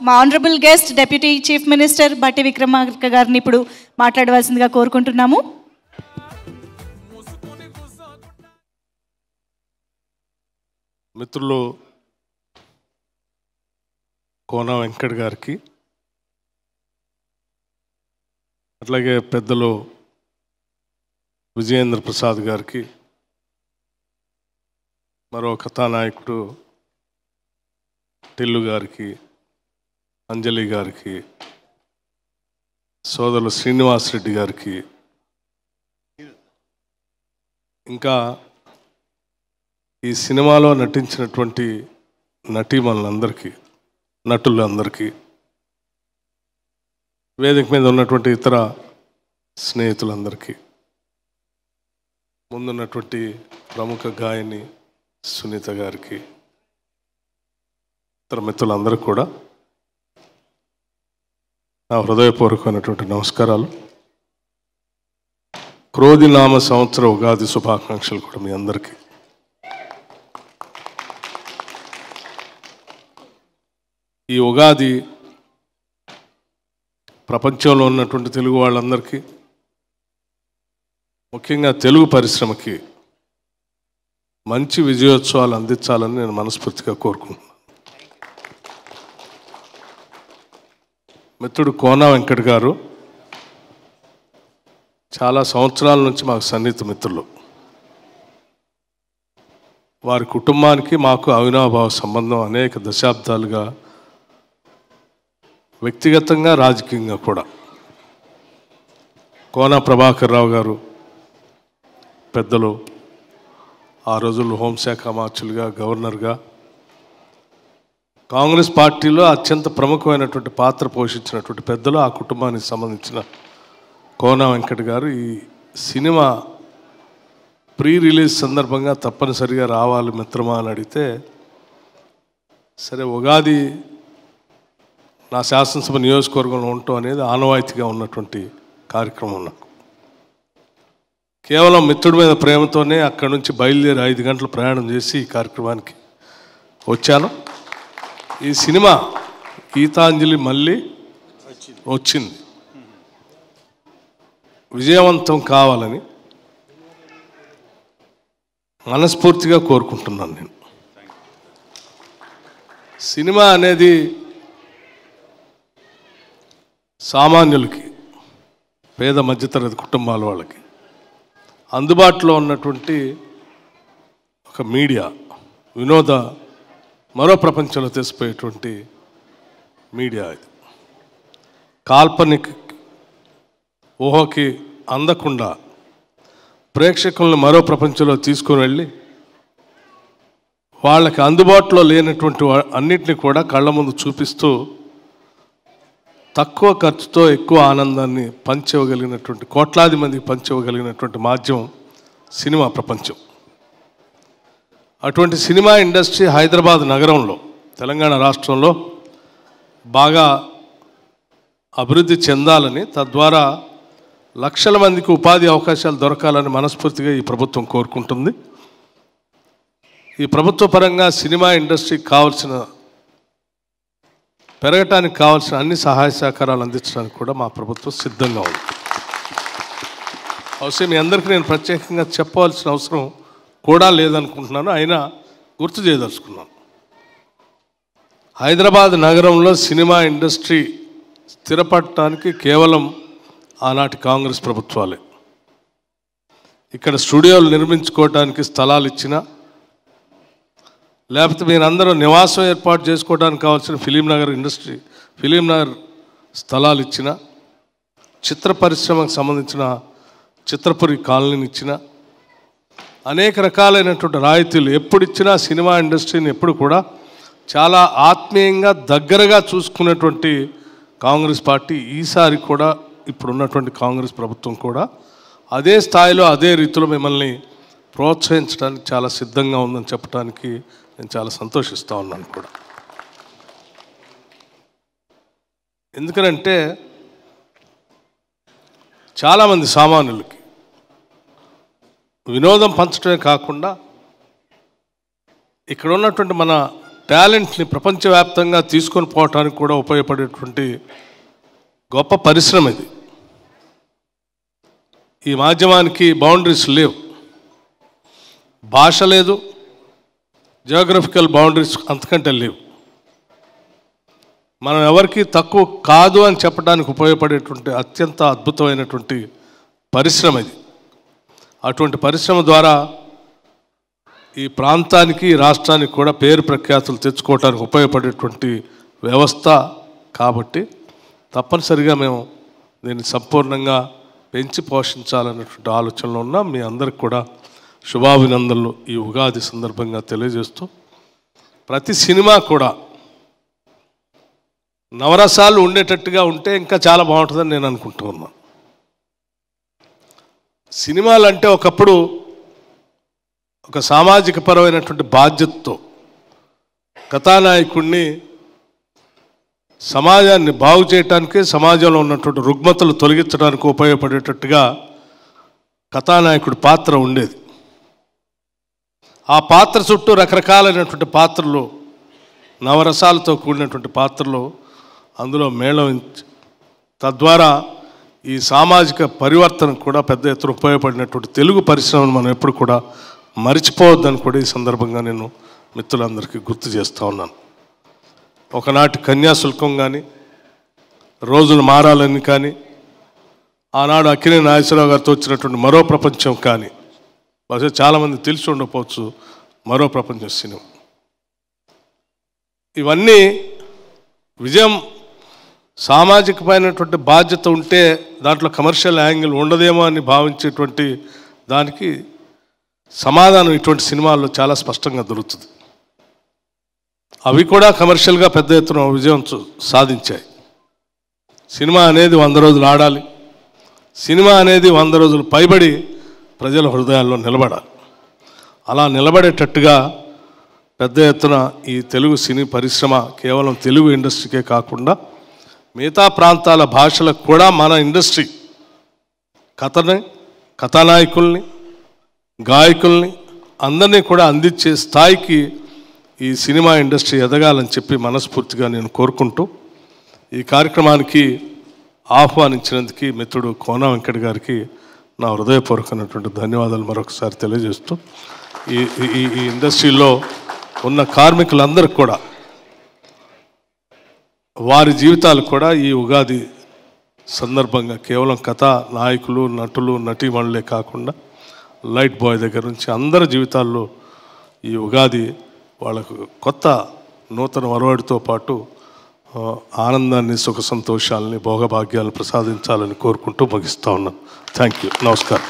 మా honourable guest deputy chief minister బట్టి విక్రమార్క గారిని ఇప్పుడు మాట్లాడవలసిందిగా కోరుకుంటున్నాము. మిత్రులు కోన వెంకట్ గారికి, అట్లాగే పెద్దలు విజయేంద్ర ప్రసాద్ గారికి, మరో కథానాయకుడు టిల్లు గారికి, అంజలి గారికి, సోదరులు శ్రీనివాస్ రెడ్డి గారికి, ఇంకా ఈ సినిమాలో నటించినటువంటి నటీమణులందరికీ, నటులందరికీ, వేదిక మీద ఉన్నటువంటి ఇతర స్నేహితులందరికీ, ముందున్నటువంటి ప్రముఖ గాయని సునీత గారికి, ఇతర మిత్రులందరికీ కూడా నా హృదయపూర్వకమైనటువంటి నమస్కారాలు. క్రోధినామ సంవత్సర ఉగాది శుభాకాంక్షలు కూడా మీ అందరికీ. ఈ ఉగాది ప్రపంచంలో ఉన్నటువంటి తెలుగు వాళ్ళందరికీ, ముఖ్యంగా తెలుగు పరిశ్రమకి మంచి విజయోత్సవాలు అందించాలని నేను మనస్ఫూర్తిగా కోరుకుంటున్నాను. మిత్రుడు కోన వెంకట్ గారు చాలా సంవత్సరాల నుంచి మాకు సన్నిహిత మిత్రులు. వారి కుటుంబానికి మాకు అవినాభావ సంబంధం అనేక దశాబ్దాలుగా, వ్యక్తిగతంగా రాజకీయంగా కూడా. కోన ప్రభాకర్ రావు గారు పెద్దలు, ఆ రోజుల్లో హోంశాఖ మార్చులుగా, గవర్నర్గా, కాంగ్రెస్ పార్టీలో అత్యంత ప్రముఖమైనటువంటి పాత్ర పోషించినటువంటి పెద్దలు, ఆ కుటుంబానికి సంబంధించిన కోన వెంకట్ గారు ఈ సినిమా ప్రీ రిలీజ్ సందర్భంగా తప్పనిసరిగా రావాలి మిత్రమా అని అడిగితే, సరే ఉగాది నా శాసనసభ నియోజకవర్గంలో ఉండటం అనేది ఆనవాయితీగా ఉన్నటువంటి కార్యక్రమం. నాకు కేవలం మిత్రుడి మీద ప్రేమతోనే అక్కడి నుంచి బయలుదేరి 5 గంటలు ప్రయాణం చేసి ఈ కార్యక్రమానికి వచ్చాను. ఈ సినిమా గీతాంజలి మళ్ళీ వచ్చింది, విజయవంతం కావాలని మనస్ఫూర్తిగా కోరుకుంటున్నాను. నేను సినిమా అనేది సామాన్యులకి, పేద మధ్యతరగతి కుటుంబాల వాళ్ళకి అందుబాటులో ఉన్నటువంటి ఒక మీడియా, వినోద మరో ప్రపంచంలో తెలిసిపోయేటువంటి మీడియా. ఇది కాల్పనిక ఊహకి అందకుండా ప్రేక్షకులను మరో ప్రపంచంలో తీసుకుని వెళ్ళి వాళ్ళకి అందుబాటులో లేనటువంటి అన్నిటిని కూడా కళ్ళ ముందు చూపిస్తూ తక్కువ ఖర్చుతో ఎక్కువ ఆనందాన్ని పంచివ్వగలిగినటువంటి, కోట్లాది మందికి పంచివ్వగలిగినటువంటి మాధ్యమం సినిమా ప్రపంచం. అటువంటి సినిమా ఇండస్ట్రీ హైదరాబాద్ నగరంలో, తెలంగాణ రాష్ట్రంలో బాగా అభివృద్ధి చెందాలని, తద్వారా లక్షల మందికి ఉపాధి అవకాశాలు దొరకాలని మనస్ఫూర్తిగా ఈ ప్రభుత్వం కోరుకుంటుంది. ఈ ప్రభుత్వ పరంగా సినిమా ఇండస్ట్రీకి కావాల్సిన, పెరగటానికి కావాల్సిన అన్ని సహాయ సహకారాలు అందించడానికి కూడా మా ప్రభుత్వం సిద్ధంగా ఉంది. అవసరం మీ అందరికీ నేను ప్రత్యేకంగా చెప్పవలసిన అవసరం కూడా లేదనుకుంటున్నాను, అయినా గుర్తు చేయదలుచుకున్నాను. హైదరాబాద్ నగరంలో సినిమా ఇండస్ట్రీ స్థిరపడటానికి కేవలం ఆనాటి కాంగ్రెస్ ప్రభుత్వాలే. ఇక్కడ స్టూడియోలు నిర్మించుకోవడానికి స్థలాలు ఇచ్చినా, లేకపోతే మీరందరూ నివాసం ఏర్పాటు చేసుకోవడానికి కావాల్సిన ఫిలిం నగర్ స్థలాలు ఇచ్చిన, చిత్ర పరిశ్రమకు సంబంధించిన చిత్రపురి కాలనీని ఇచ్చిన, అనేక రకాలైనటువంటి రాయితీలు ఎప్పుడు ఇచ్చినా సినిమా ఇండస్ట్రీని ఎప్పుడు కూడా చాలా ఆత్మీయంగా దగ్గరగా చూసుకున్నటువంటి కాంగ్రెస్ పార్టీ, ఈసారి కూడా ఇప్పుడున్నటువంటి కాంగ్రెస్ ప్రభుత్వం కూడా అదే స్థాయిలో అదే రీతిలో మిమ్మల్ని ప్రోత్సహించడానికి చాలా సిద్ధంగా ఉందని చెప్పడానికి నేను చాలా సంతోషిస్తూ ఉన్నాను కూడా. ఎందుకంటే చాలామంది సామాన్యులకి వినోదం పంచడమే కాకుండా ఇక్కడ ఉన్నటువంటి మన టాలెంట్ని ప్రపంచవ్యాప్తంగా తీసుకొని పోవటానికి కూడా ఉపయోగపడేటువంటి గొప్ప పరిశ్రమ ఇది. ఈ మాధ్యమానికి బౌండరీస్ లేవు, భాష లేదు, జియోగ్రఫికల్ బౌండరీస్ అంతకంటే లేవు. మనం ఎవరికి తక్కువ కాదు అని చెప్పడానికి ఉపయోగపడేటువంటి అత్యంత అద్భుతమైనటువంటి పరిశ్రమ ఇది. అటువంటి పరిశ్రమ ద్వారా ఈ ప్రాంతానికి రాష్ట్రానికి కూడా పేరు ప్రఖ్యాతులు తెచ్చుకోవడానికి ఉపయోగపడేటువంటి వ్యవస్థ కాబట్టి తప్పనిసరిగా మేము దీన్ని సంపూర్ణంగా పెంచి పోషించాలనేటువంటి ఆలోచనలో ఉన్నాం. మీ అందరికి కూడా శుభాభినందనలు ఈ ఉగాది సందర్భంగా తెలియజేస్తూ, ప్రతి సినిమా కూడా నవరసాలు ఉండేటట్టుగా ఉంటే ఇంకా చాలా బాగుంటుందని నేను అనుకుంటూ ఉన్నాను. సినిమాలు అంటే ఒకప్పుడు ఒక సామాజిక పరమైనటువంటి బాధ్యతతో కథానాయకుడిని సమాజాన్ని బాగు చేయటానికి, సమాజంలో ఉన్నటువంటి రుగ్మతలు తొలగించడానికి ఉపయోగపడేటట్టుగా కథానాయకుడి పాత్ర ఉండేది. ఆ పాత్ర చుట్టూ రకరకాలైనటువంటి పాత్రలు, నవరసాలతో కూడినటువంటి పాత్రలు అందులో మేళవించి తద్వారా ఈ సామాజిక పరివర్తన కూడా పెద్ద ఎత్తున ఉపయోగపడినటువంటి తెలుగు పరిశ్రమను మనం ఎప్పుడు కూడా మరిచిపోవద్దని కూడా ఈ సందర్భంగా నేను మిత్రులందరికీ గుర్తు చేస్తూ ఉన్నాను. ఒకనాటి కన్యాశుల్కం కానీ, రోజులు మారాలని కానీ, ఆనాడు అక్కినేని నాగేశ్వరరావు గారితో వచ్చినటువంటి మరో ప్రపంచం కానీ, బహుశా చాలామంది తెలిసి ఉండకపోవచ్చు మరో ప్రపంచం సినిమా. ఇవన్నీ విజయం సామాజికమైనటువంటి బాధ్యత ఉంటే దాంట్లో కమర్షియల్ యాంగిల్ ఉండదేమో అని భావించేటువంటి దానికి సమాధానం ఇటువంటి సినిమాల్లో చాలా స్పష్టంగా దొరుకుతుంది. అవి కూడా కమర్షియల్గా పెద్ద ఎత్తున విజయం సాధించాయి. సినిమా అనేది 100 రోజులు ఆడాలి, సినిమా అనేది 100 రోజులు పైబడి ప్రజల హృదయాల్లో నిలబడాలి. అలా నిలబడేటట్టుగా పెద్ద ఎత్తున ఈ తెలుగు సినీ పరిశ్రమ కేవలం తెలుగు ఇండస్ట్రీకే కాకుండా మిగతా ప్రాంతాల భాషలకు కూడా మన ఇండస్ట్రీ కథానాయకుల్ని, గాయకుల్ని అందరినీ కూడా అందించే స్థాయికి ఈ సినిమా ఇండస్ట్రీ ఎదగాలని చెప్పి మనస్ఫూర్తిగా నేను కోరుకుంటూ ఈ కార్యక్రమానికి ఆహ్వానించినందుకు మిత్రుడు కోన వెంకట్ గారికి నా హృదయపూర్వకమైనటువంటి ధన్యవాదాలు మరొకసారి తెలియజేస్తూ, ఈ ఇండస్ట్రీలో ఉన్న కార్మికులందరికీ కూడా వారి జీవితాలు కూడా ఈ ఉగాది సందర్భంగా కేవలం కథా నాయకులు, నటులు, నటీమణులే కాకుండా లైట్ బాయ్ దగ్గర నుంచి అందరి జీవితాల్లో ఈ ఉగాది వాళ్ళకు కొత్త నూతన వరవడితో పాటు ఆనందాన్ని, సుఖ సంతోషాలని, భోగభాగ్యాలను ప్రసాదించాలని కోరుకుంటూ ముగిస్తూ ఉన్నాను. Thank you. నమస్కారం.